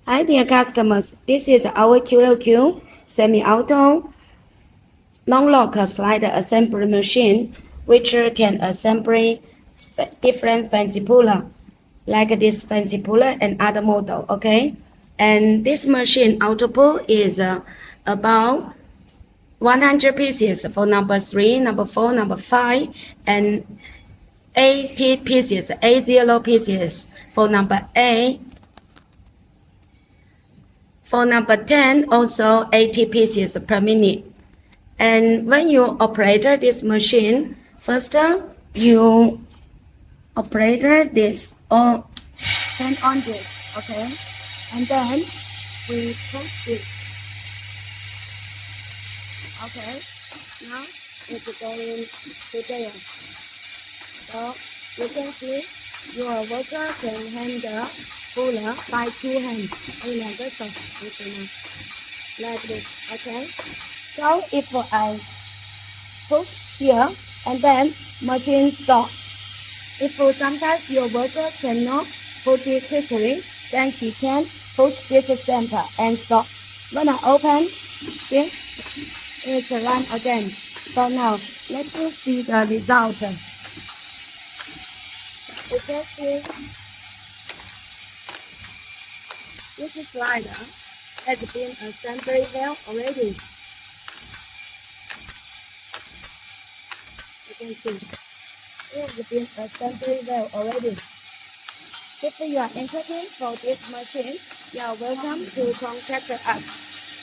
Hi dear customers, this is our QLQ semi-auto non-lock slider assembly machine, which can assemble different fancy puller, like this fancy puller and other model, okay? And this machine auto pull is about 100 pieces for number 3, number 4, number 5, and 80 pieces, 80 pieces for number 8. For number 10, also 80 pieces per minute. And when you operate this machine, first you operate this or turn on this, okay? And then we push this, okay? Now it's going to there. So you can see your worker can handle puller by 2 hands. Like this, okay? So if I push here and then machine stop. If sometimes your worker cannot push it quickly, then she can push this center and stop. When I open, this is run again. So now let's see the result. You can see this slider has been assembled well already. You can see it has been assembled well already. If you are interested for this machine, you are welcome to contact us.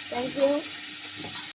Thank you.